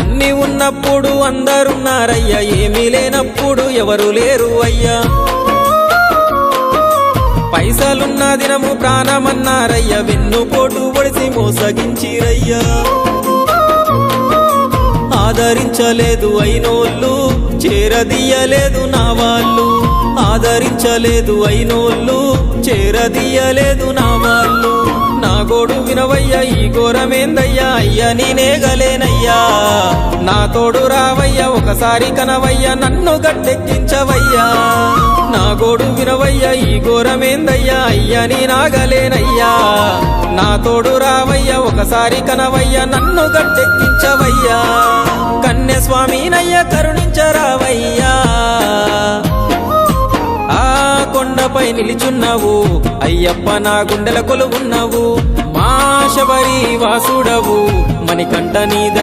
అన్ని ఉన్నప్పుడు అందరున్నారయ్యా, ఏమీ లేనప్పుడు ఎవరు లేరు అయ్యా. పైసలున్న దినము ప్రాణమన్నారయ్యా, వెన్నుపోటు పొడిసి మోసగించిరయ్యా. ఆదరించలేదు అయినోళ్ళు, చేరదీయలేదు నా వాళ్ళు. ఆదరించలేదు అయినోళ్ళు, చేరదీయలేదు నా వాళ్ళు. నా గోడు వినవయ్యా, ఈ ఘోరమేందయ్యా, అయ్యా నేనేగలేనయ్యా. నా తోడు రావయ్యా, ఒకసారి కనవయ్యా, నన్ను గట్టెక్కించవయ్యా. నా గోడు వినవయ్యా, ఈ ఘోరమేందయ్యా, అయ్యా నేనాగలేనయ్యా. నా తోడు రావయ్యా, ఒకసారి కనవయ్యా, నన్ను గట్టెక్కించవయ్యా. కన్య స్వామినయ్యా కరుణించరావయ్యా. ఆ కొండపై నిలిచున్నావు అయ్యప్ప, నా గుండెల కొలువున్నావు. మా శబరి వాసుడవు, మణికంఠ నీ